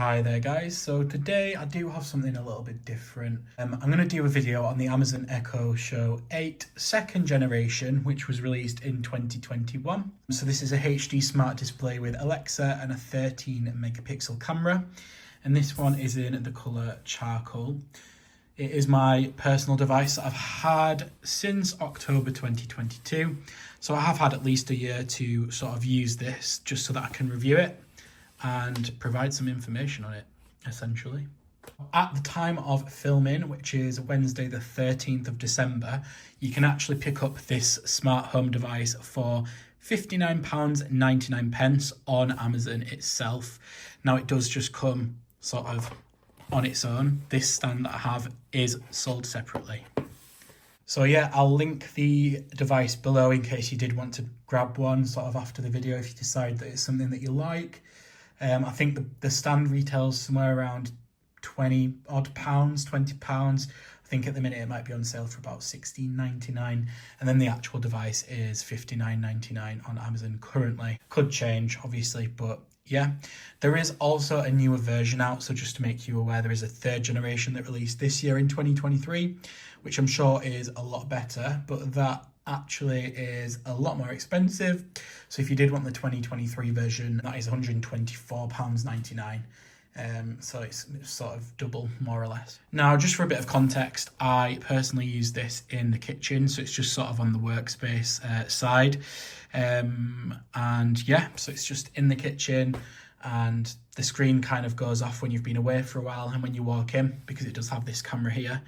Hi there guys, so today I do have something a little bit different. I'm going to do a video on the Amazon Echo Show 8 second generation, which was released in 2021. So this is a HD smart display with Alexa and a 13 megapixel camera. And this one is in the colour charcoal. It is my personal device that I've had since October 2022. So I have had at least a year to sort of use this just so that I can review it and provide some information on it, essentially. At the time of filming, which is Wednesday the 13th of December, you can actually pick up this smart home device for £59.99 on Amazon itself. Now it does just come sort of on its own. This stand that I have is sold separately. So yeah, I'll link the device below in case you did want to grab one sort of after the video if you decide that it's something that you like. I think the stand retails somewhere around £20 odd, £20. I think at the minute it might be on sale for about £16.99, and then the actual device is £59.99 on Amazon currently. Could change obviously, but yeah. There is also a newer version out, so just to make you aware, there is a third generation that released this year in 2023, which I'm sure is a lot better, but that actually is a lot more expensive. So if you did want the 2023 version, that is £124.99. So it's sort of double, more or less. Now, just for a bit of context, I personally use this in the kitchen, so it's just sort of on the workspace side. And yeah, so it's just in the kitchen, and the screen kind of goes off when you've been away for a while, and when you walk in, because it does have this camera here,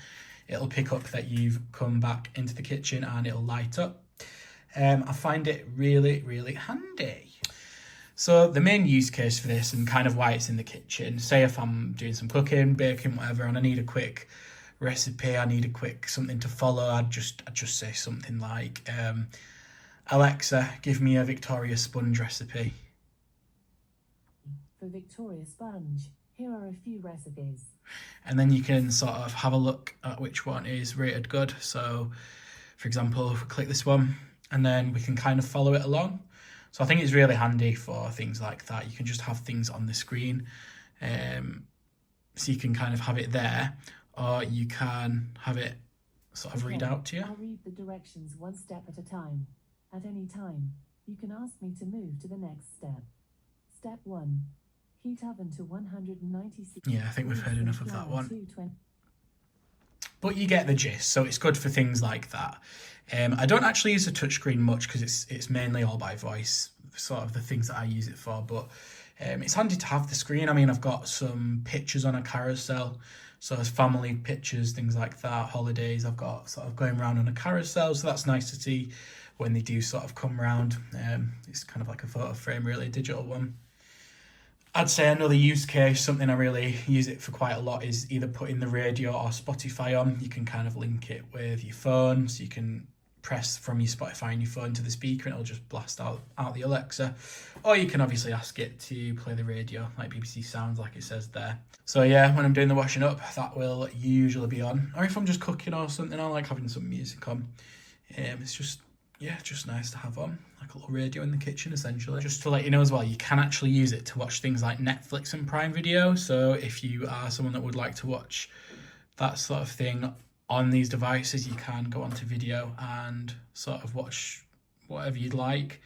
it'll pick up that you've come back into the kitchen and it'll light up. I find it really, really handy. So the main use case for this, and kind of why it's in the kitchen, say if I'm doing some cooking, baking, whatever, and I need a quick recipe, I need a quick something to follow, I'd just say something like, Alexa, give me a Victoria sponge recipe. For Victoria sponge, here are a few recipes. And then you can sort of have a look at which one is rated good. So for example, if we click this one, and then we can kind of follow it along. So I think it's really handy for things like that. You can just have things on the screen. So you can kind of have it there, or you can have it sort of read out to you. I'll read the directions one step at a time. At any time, you can ask me to move to the next step. Step 1. Heat oven to 196. Yeah, I think we've heard enough of that one. But you get the gist, so it's good for things like that. I don't actually use the touchscreen much because it's mainly all by voice, sort of the things that I use it for, but it's handy to have the screen. I mean, I've got some pictures on a carousel, so as family pictures, things like that, holidays, I've got sort of going around on a carousel, so that's nice to see when they do sort of come around. It's kind of like a photo frame, really, a digital one. I'd say another use case, something I really use it for quite a lot, is either putting the radio or Spotify on. You can kind of link it with your phone, so you can press from your Spotify on your phone to the speaker and it'll just blast out the Alexa. Or you can obviously ask it to play the radio, like BBC Sounds, like it says there. So yeah, when I'm doing the washing up, that will usually be on. Or if I'm just cooking or something, I like having some music on. It's just, yeah, just nice to have on, like a little radio in the kitchen, essentially. Just to let you know as well, you can actually use it to watch things like Netflix and Prime Video. So if you are someone that would like to watch that sort of thing on these devices, you can go onto video and sort of watch whatever you'd like.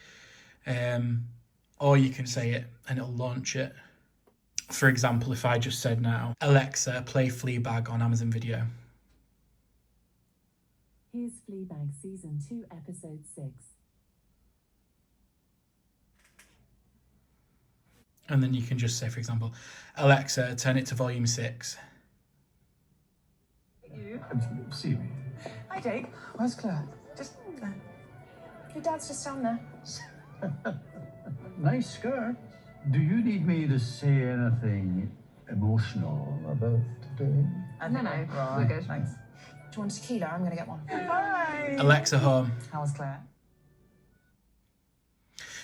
Or you can say it and it'll launch it. For example, if I just said now, Alexa, play Fleabag on Amazon Video. Here's Fleabag Season 2, Episode 6. And then you can just say, for example, Alexa, turn it to volume 6. You see me. Hi, Jake. Where's Claire? Just your dad's just down there. Nice skirt. Do you need me to say anything emotional about today? No, we're good. Thanks. Do you want tequila? I'm gonna get one. Bye. Alexa home. How was Claire?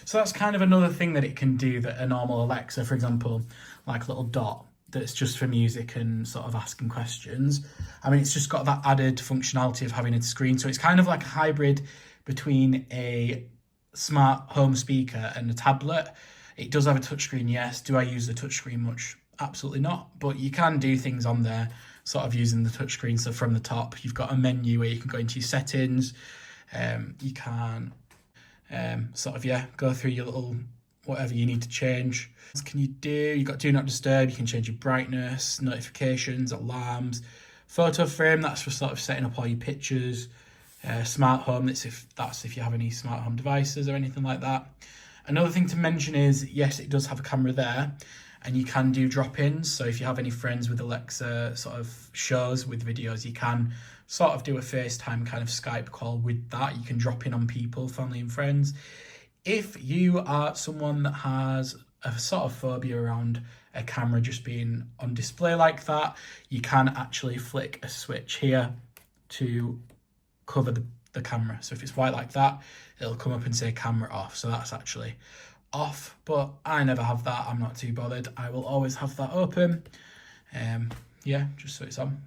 So that's kind of another thing that it can do that a normal Alexa, for example, like a little dot that's just for music and sort of asking questions. I mean, it's just got that added functionality of having a screen. So it's kind of like a hybrid between a smart home speaker and a tablet. It does have a touchscreen, yes. Do I use the touchscreen much? Absolutely not. But you can do things on there sort of using the touchscreen. So from the top, you've got a menu where you can go into your settings. You can sort of, yeah, go through your little whatever you need to change. What can you do? You've got do not disturb. You can change your brightness, notifications, alarms, photo frame. That's for sort of setting up all your pictures. Smart home. That's if you have any smart home devices or anything like that. Another thing to mention is, yes, it does have a camera there, and you can do drop-ins. So if you have any friends with Alexa sort of shows with videos, you can sort of do a FaceTime kind of Skype call with that. You can drop in on people, family and friends. If you are someone that has a sort of phobia around a camera just being on display like that, you can actually flick a switch here to cover the camera. So if it's white like that, it'll come up and say camera off. So that's actually off, but I never have that. I'm not too bothered. I will always have that open. Yeah, just so it's on.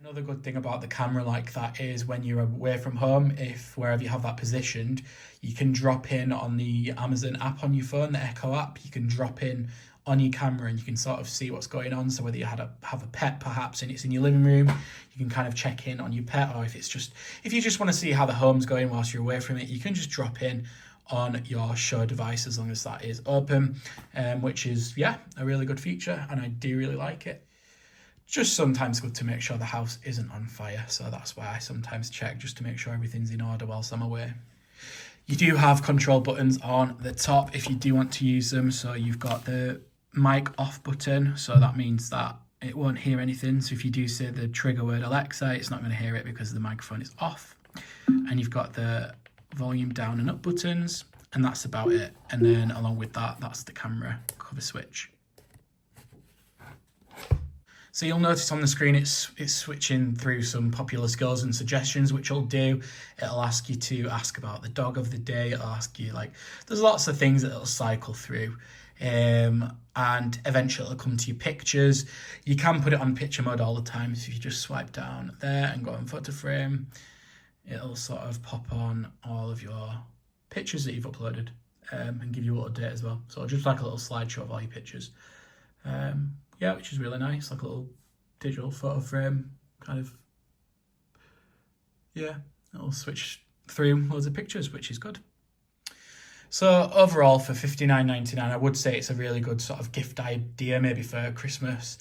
Another good thing about the camera like that is when you're away from home, if wherever you have that positioned, you can drop in on the Amazon app on your phone, the Echo app. You can drop in on your camera and you can sort of see what's going on. So whether you have a pet perhaps and it's in your living room, you can kind of check in on your pet, or if you just want to see how the home's going whilst you're away from it, you can just drop in on your show device as long as that is open, which is, yeah, a really good feature, and I do really like it. Just sometimes good to make sure the house isn't on fire, so that's why I sometimes check, just to make sure everything's in order whilst I'm away. You do have control buttons on the top if you do want to use them. So you've got the mic off button, so that means that it won't hear anything. So if you do say the trigger word Alexa, it's not going to hear it because the microphone is off. And you've got the volume down and up buttons, and that's about it. And then along with that, that's the camera cover switch. So you'll notice on the screen it's switching through some popular skills and suggestions, which it'll do. It'll ask you to ask about the dog of the day. It'll ask you, like, there's lots of things that it'll cycle through. And eventually it'll come to your pictures. You can put it on picture mode all the time. So if you just swipe down there and go on photo frame, it'll sort of pop on all of your pictures that you've uploaded, and give you a little date as well. So just like a little slideshow of all your pictures. Yeah, which is really nice, like a little digital photo frame kind of. Yeah, it'll switch through loads of pictures, which is good. So overall, for $59.99, I would say it's a really good sort of gift idea, maybe for Christmas.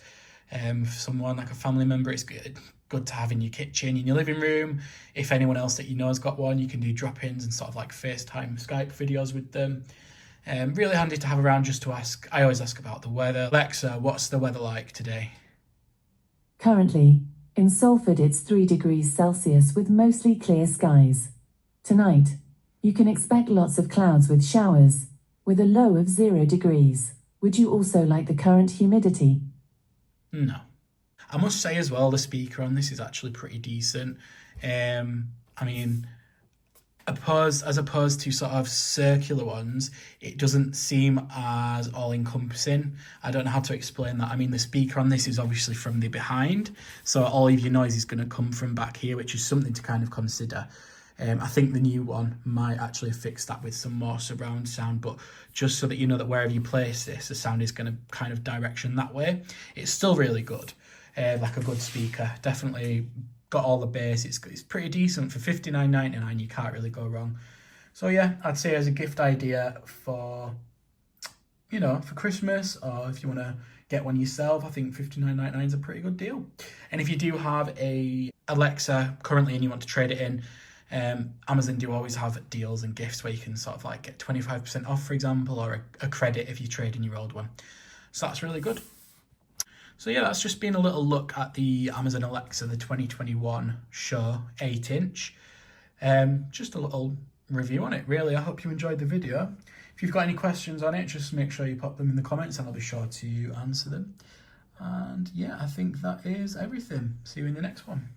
For someone like a family member, it's good to have in your kitchen, in your living room. If anyone else that you know has got one, you can do drop-ins and sort of like FaceTime, Skype videos with them. Really handy to have around just to ask. I always ask about the weather. Alexa, what's the weather like today? Currently, in Salford it's 3 degrees Celsius with mostly clear skies. Tonight, you can expect lots of clouds with showers, with a low of 0 degrees. Would you also like the current humidity? No. I must say as well, the speaker on this is actually pretty decent. I mean, as opposed to sort of circular ones, it doesn't seem as all-encompassing. I don't know how to explain that. I mean, the speaker on this is obviously from the behind, so all of your noise is going to come from back here, which is something to kind of consider. I think the new one might actually fix that with some more surround sound, but just so that you know that wherever you place this, the sound is going to kind of direction that way. It's still really good, like a good speaker. Definitely got all the bass. It's pretty decent for $59.99. You can't really go wrong. So yeah, I'd say as a gift idea for, you know, for Christmas, or if you want to get one yourself, I think $59.99 is a pretty good deal. And if you do have a Alexa currently and you want to trade it in, Amazon do always have deals and gifts where you can sort of like get 25% off, for example, or a credit if you trade in your old one. So that's really good. So yeah, that's just been a little look at the Amazon Alexa, the 2021 Show 8-inch. Just a little review on it, really. I hope you enjoyed the video. If you've got any questions on it, just make sure you pop them in the comments and I'll be sure to answer them. And yeah, I think that is everything. See you in the next one.